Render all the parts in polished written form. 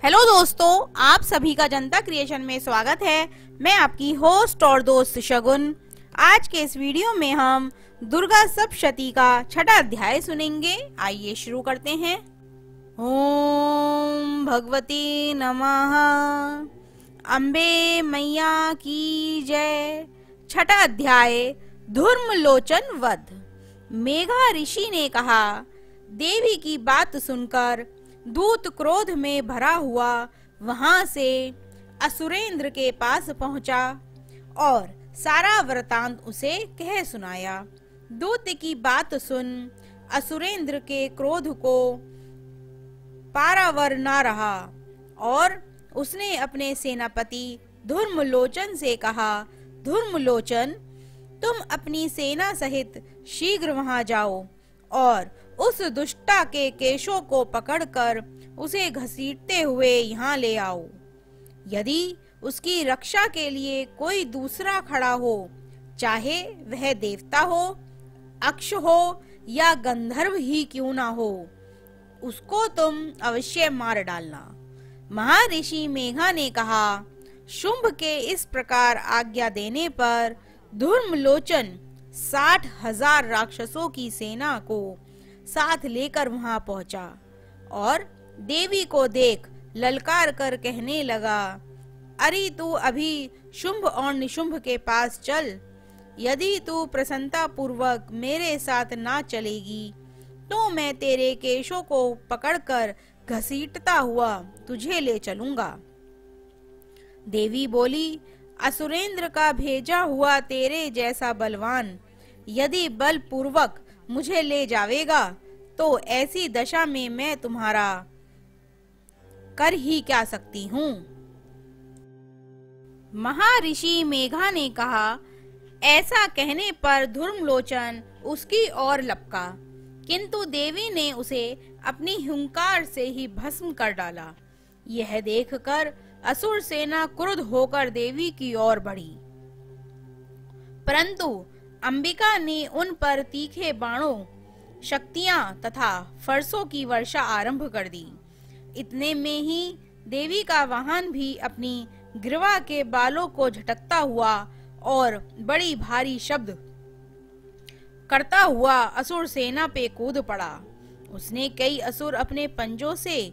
Hello दोस्तों, आप सभी का जनता क्रिएशन में स्वागत है। मैं आपकी होस्ट और दोस्त शगुन। आज के इस वीडियो में हम दुर्गा सप्तशती का छठा अध्याय सुनेंगे। आइए शुरू करते हैं। ओम भगवती नमः। अम्बे मैया की जय। छठा अध्याय धूम्रलोचन वध। मेघा ऋषि ने कहा, देवी की बात सुनकर दूत क्रोध में भरा हुआ वहां से असुरेंद्र के पास पहुंचा और सारा वृतांत उसे कह सुनाया। दूत की बात सुन असुरेंद्र के क्रोध को पारावर न रहा और उसने अपने सेनापति धूम्रलोचन से कहा, धूम्रलोचन, तुम अपनी सेना सहित शीघ्र वहां जाओ और उस दुष्टा के केशों को पकड़कर उसे घसीटते हुए यहाँ ले आओ। यदि उसकी रक्षा के लिए कोई दूसरा खड़ा हो, चाहे वह देवता हो, अक्ष हो या गंधर्व ही क्यों ना हो, उसको तुम अवश्य मार डालना। महर्षि मेघा ने कहा, शुंभ के इस प्रकार आज्ञा देने पर धूम्रलोचन 60,000 राक्षसों की सेना को साथ लेकर वहां पहुंचा और देवी को देख ललकार कर कहने लगा, अरे तू अभी शुंभ और निशुंभ के पास चल। यदि तू प्रसन्नता पूर्वक मेरे साथ ना चलेगी तो मैं तेरे केशों को पकड़कर घसीटता हुआ तुझे ले चलूंगा। देवी बोली, असुरेंद्र का भेजा हुआ तेरे जैसा बलवान यदि बल पूर्वक मुझे ले जावेगा तो ऐसी दशा में मैं तुम्हारा कर ही क्या सकती हूँ। महर्षि मेघा ने कहा, ऐसा कहने पर धूम्रलोचन उसकी ओर लपका, किंतु देवी ने उसे अपनी हुंकार से ही भस्म कर डाला। यह देखकर असुर सेना क्रुद्ध होकर देवी की ओर बढ़ी, परंतु अंबिका ने उन पर तीखे बाणों, शक्तियां तथा फरसों की वर्षा आरंभ कर दी। इतने में ही देवी का वाहन भी अपनी ग्रीवा के बालों को झटकता हुआ और बड़ी भारी शब्द करता हुआ असुर सेना पे कूद पड़ा। उसने कई असुर अपने पंजों से,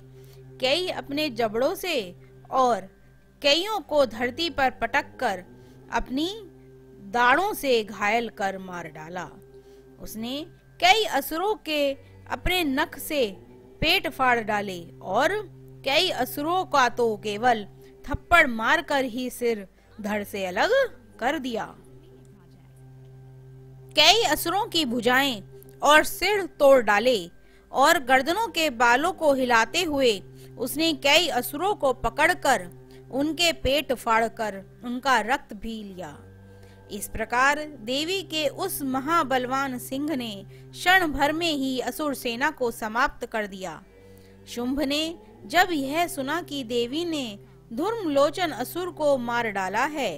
कई अपने जबड़ों से और कईयों को धरती पर पटक कर अपनी दाढ़ों से घायल कर मार डाला। उसने कई असुरों के अपने नख से पेट फाड़ डाले और कई असुरों का तो केवल थप्पड़ मारकर ही सिर धड़ से अलग कर दिया। कई असुरों की भुजाएं और सिर तोड़ डाले और गर्दनों के बालों को हिलाते हुए उसने कई असुरों को पकड़कर उनके पेट फाड़कर उनका रक्त भी लिया। इस प्रकार देवी के उस महाबलवान सिंह ने क्षण भर में ही असुर सेना को समाप्त कर दिया। शुंभ ने जब यह सुना कि देवी ने धूम्रलोचन असुर को मार डाला है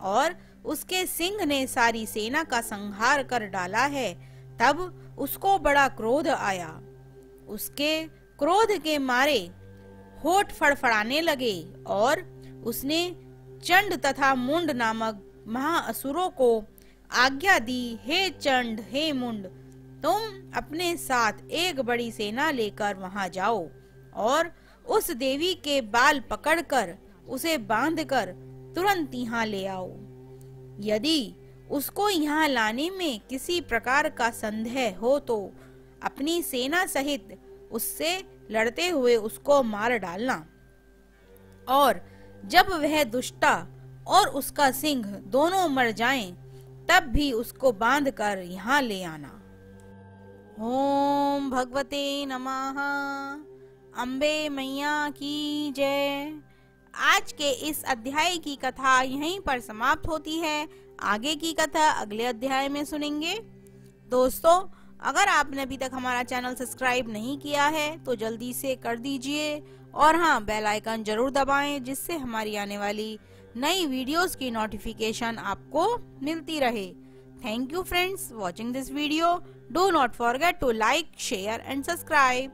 और उसके सिंह ने सारी सेना का संहार कर डाला है, तब उसको बड़ा क्रोध आया। उसके क्रोध के मारे होठ फड़फड़ाने लगे और उसने चंड तथा मुंड नामक महाअसुरों को आज्ञा दी, हे चंड, हे मुंड, तुम अपने साथ एक बड़ी सेना लेकर वहां जाओ और उस देवी के बाल पकड़कर उसे बांधकर तुरंत यहाँ ले आओ। यदि उसको यहाँ लाने में किसी प्रकार का संदेह हो तो अपनी सेना सहित उससे लड़ते हुए उसको मार डालना और जब वह दुष्टा और उसका सिंह दोनों मर जाएं, तब भी उसको बांधकर यहाँ ले आना। ओम भगवते नमः। अम्बे मैया की जय। आज के इस अध्याय की कथा यहीं पर समाप्त होती है। आगे की कथा अगले अध्याय में सुनेंगे। दोस्तों, अगर आपने अभी तक हमारा चैनल सब्सक्राइब नहीं किया है तो जल्दी से कर दीजिए और हाँ, बेल आइकन जरूर दबाएं जिससे हमारी आने वाली नई वीडियोस की नोटिफिकेशन आपको मिलती रहे। Thank you friends watching this video. Do not forget to like, share and subscribe.